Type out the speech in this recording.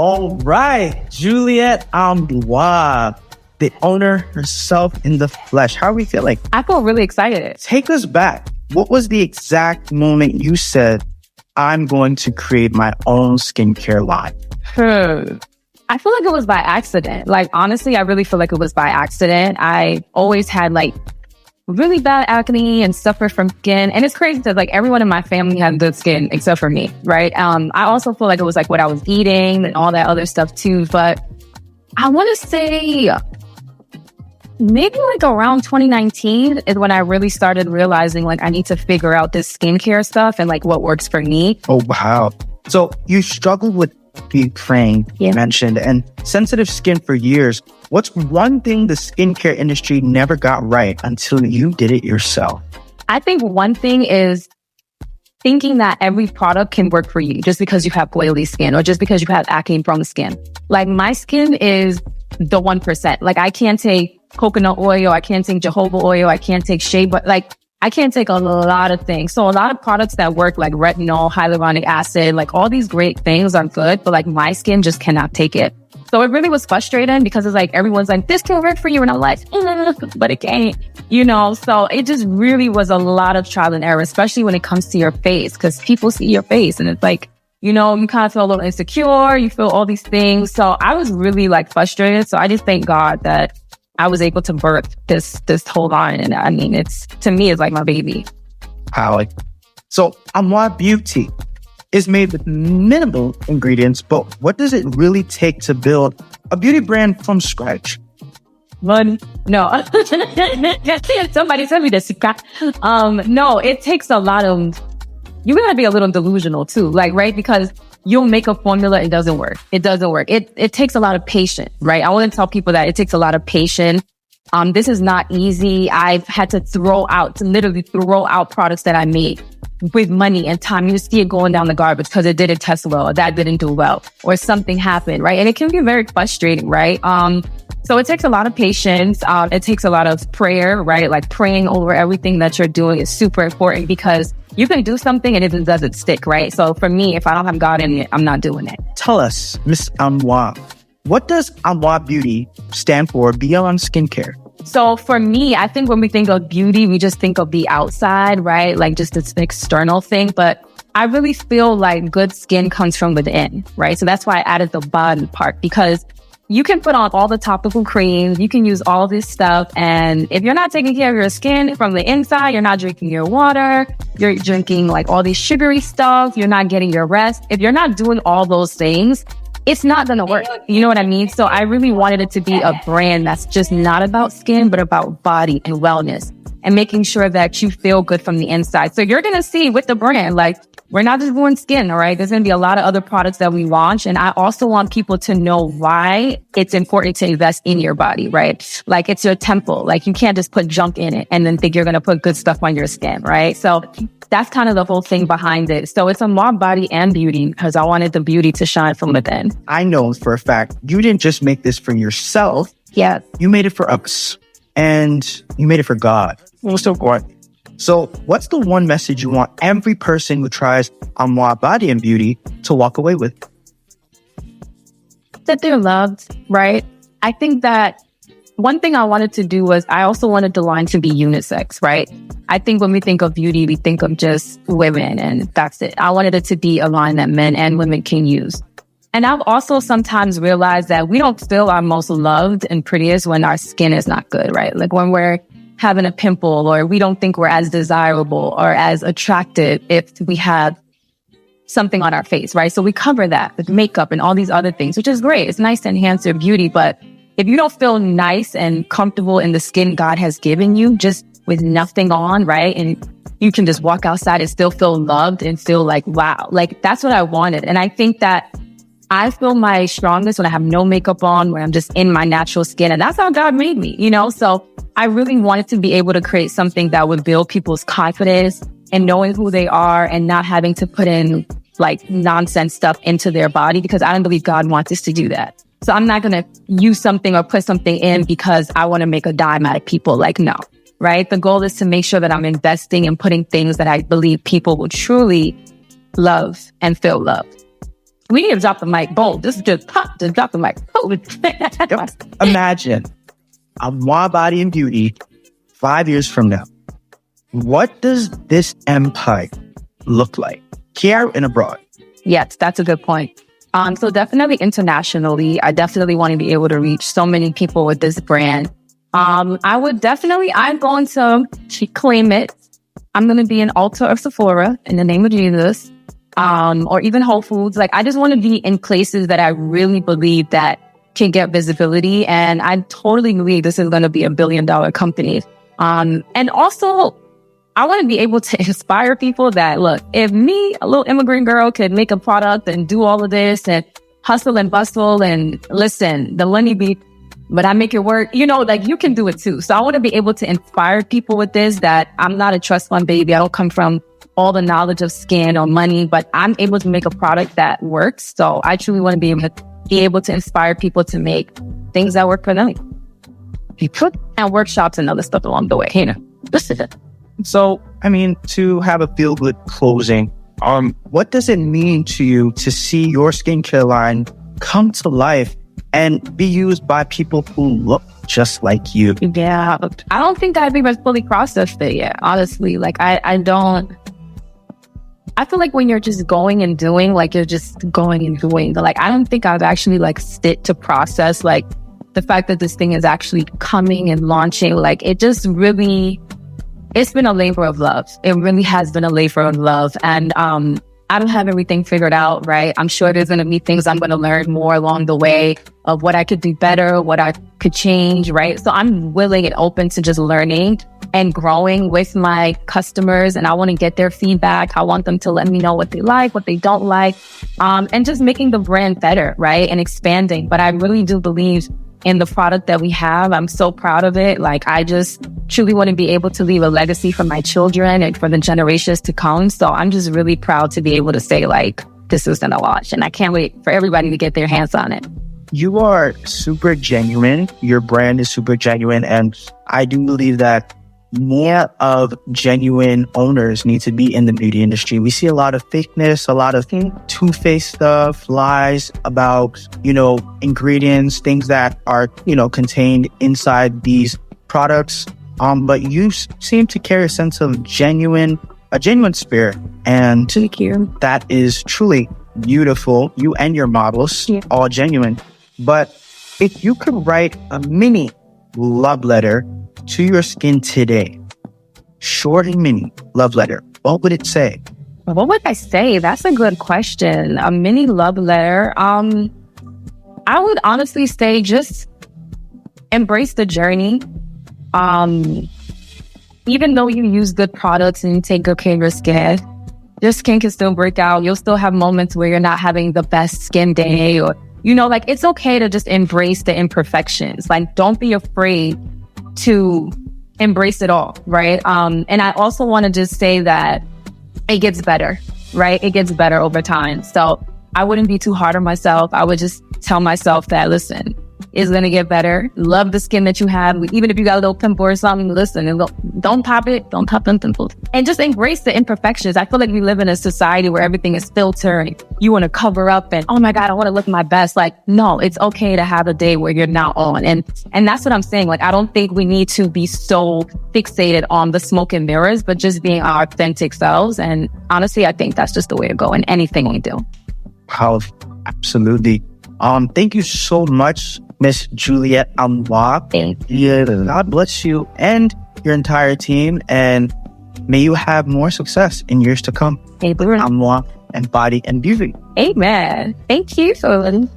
All right, Juliet Amoah, the owner herself in the flesh. How are we feeling? I feel really excited. Take us back. What was the exact moment you said, I'm going to create my own skincare line? I feel like it was by accident. Like, honestly, I really feel like it was by accident. I always had like really bad acne and suffered from skin. And it's crazy because like everyone in my family had good skin except for me, right? I also feel like it was like what I was eating and all that other stuff too. But I want to say maybe like around 2019 is when I really started realizing like I need to figure out this skincare stuff and like what works for me. Oh, wow. So you struggled with deep fraying, you mentioned, and sensitive skin for years. What's one thing the skincare industry never got right until you did it yourself? I think one thing is thinking that every product can work for you just because you have oily skin or just because you have acne-prone skin. Like my skin is the 1%. Like I can't take coconut oil, I can't take jojoba oil, I can't take shea butter, like I can't take a lot of things. So a lot of products that work like retinol, hyaluronic acid, like all these great things are good, but like my skin just cannot take it. So it really was frustrating because it's like, everyone's like, this can work for you. And I'm like, but it can't, you know? So it just really was a lot of trial and error, especially when it comes to your face, because people see your face and it's like, you know, you kind of feel a little insecure, you feel all these things. So I was really like frustrated. So I just thank God that I was able to birth this whole line. And I mean, it's, to me, it's like my baby. Wow. So Amoah Beauty is made with minimal ingredients, but what does it really take to build a beauty brand from scratch? Money. No. Somebody tell me this. No, it takes a lot of, you gotta be a little delusional too, like, right? Because you'll make a formula, it doesn't work. It doesn't work. It takes a lot of patience, right? I want to tell people that it takes a lot of patience. This is not easy. I've had to literally throw out products that I made with money and time. You see it going down the garbage because it didn't test well, or that didn't do well, or something happened, right? And it can be very frustrating, right? So it takes a lot of patience. It takes a lot of prayer, right? Like praying over everything that you're doing is super important because you can do something and it doesn't stick, right? So for me, if I don't have God in it, I'm not doing it. Tell us, Miss Amoah, what does Amoah Beauty stand for beyond skincare? So for me, I think when we think of beauty, we just think of the outside, right? Like just this external thing. But I really feel like good skin comes from within, right? So that's why I added the body part, because you can put on all the topical creams, you can use all this stuff. And if you're not taking care of your skin from the inside, you're not drinking your water, you're drinking like all these sugary stuff, you're not getting your rest. If you're not doing all those things, it's not going to work. You know what I mean? So I really wanted it to be a brand that's just not about skin, but about body and wellness and making sure that you feel good from the inside. So you're going to see with the brand, like, we're not just doing skin, all right? There's going to be a lot of other products that we launch. And I also want people to know why it's important to invest in your body, right? Like it's your temple. Like you can't just put junk in it and then think you're going to put good stuff on your skin, right? So that's kind of the whole thing behind it. So it's Amoah Body and Beauty because I wanted the beauty to shine from within. I know for a fact, you didn't just make this for yourself. Yes. You made it for us and you made it for God. It was so good. So what's the one message you want every person who tries Amoah Body and Beauty to walk away with? That they're loved, right? I think that one thing I wanted to do was I also wanted the line to be unisex, right? I think when we think of beauty, we think of just women and that's it. I wanted it to be a line that men and women can use. And I've also sometimes realized that we don't feel our most loved and prettiest when our skin is not good, right? Like when we're having a pimple or we don't think we're as desirable or as attractive if we have something on our face, right? So we cover that with makeup and all these other things, which is great. It's nice to enhance your beauty. But if you don't feel nice and comfortable in the skin God has given you, just with nothing on, right? And you can just walk outside and still feel loved and feel like, wow, like that's what I wanted. And I think that I feel my strongest when I have no makeup on, when I'm just in my natural skin. And that's how God made me, you know? So I really wanted to be able to create something that would build people's confidence and knowing who they are and not having to put in like nonsense stuff into their body, because I don't believe God wants us to do that. So I'm not going to use something or put something in because I want to make a dime out of people. Like, no, right? The goal is to make sure that I'm investing and putting things that I believe people will truly love and feel loved. We need to drop the mic. Boom. Just pop. Just drop the mic. Imagine Amoah Body and Beauty 5 years from now. What does this empire look like here and abroad? Yes, that's a good point. So definitely internationally, I definitely want to be able to reach so many people with this brand. I'm going to claim it. I'm going to be an Ulta or Sephora in the name of Jesus, or even Whole Foods. Like, I just want to be in places that I really believe that can get visibility. And I totally believe this is going to be $1 billion company. And also, I want to be able to inspire people that, look, if me, a little immigrant girl, could make a product and do all of this and hustle and bustle and listen, the money be, but I make it work, you know, like, you can do it too. So I want to be able to inspire people with this, that I'm not a trust fund baby. I don't come from all the knowledge of skin or money, but I'm able to make a product that works. So I truly want to be able to inspire people to make things that work for them. And workshops and other stuff along the way. You know, this is it. So, I mean, to have a feel-good closing, what does it mean to you to see your skincare line come to life and be used by people who look just like you? Yeah, I don't think I've even fully processed it yet, honestly. Like, I don't. I feel like when you're just going and doing, like, you're just going and doing. But, like, I don't think I've actually, like, sit to process, like, the fact that this thing is actually coming and launching. Like, it just really, it's been a labor of love. It really has been a labor of love. And I don't have everything figured out, right? I'm sure there's going to be things I'm going to learn more along the way of what I could do better, what I could change, right? So I'm willing and open to just learning and growing with my customers. And I want to get their feedback. I want them to let me know what they like, what they don't like, and just making the brand better, right? And expanding. But I really do believe in the product that we have. I'm so proud of it. Like, I just truly want to be able to leave a legacy for my children and for the generations to come. So I'm just really proud to be able to say, like, this is gonna launch, and I can't wait for everybody to get their hands on it. You are super genuine. Your brand is super genuine. And I do believe that more of genuine owners need to be in the beauty industry. We see a lot of fakeness, a lot of two-faced stuff, lies about, you know, ingredients, things that are, you know, contained inside these products. But you seem to carry a sense of a genuine spirit. And thank you. That is truly beautiful. You and your models, all genuine. But if you could write a mini love letter to your skin today, short and mini love letter, what would it say? What would I say? That's a good question. A mini love letter. I would honestly say just embrace the journey. Even though you use good products and you take good care of your skin can still break out. You'll still have moments where you're not having the best skin day, or, you know, like, it's okay to just embrace the imperfections. Like, don't be afraid to embrace it all, right? And I also want to just say that it gets better, right? It gets better over time. So I wouldn't be too hard on myself. I would just tell myself that, listen, it's going to get better. Love the skin that you have. Even if you got a little pimple or something, listen, and don't pop it. Don't pop them pimples. And just embrace the imperfections. I feel like we live in a society where everything is filtered. You want to cover up and, oh my God, I want to look my best. Like, no, it's okay to have a day where you're not on. And that's what I'm saying. Like, I don't think we need to be so fixated on the smoke and mirrors, but just being our authentic selves. And honestly, I think that's just the way to go in anything we do. Wow, absolutely. Thank you so much, Miss Juliet Amoah. Thank you. God bless you and your entire team, and may you have more success in years to come. Amoah and Body and Beauty. Amen. Thank you for listening.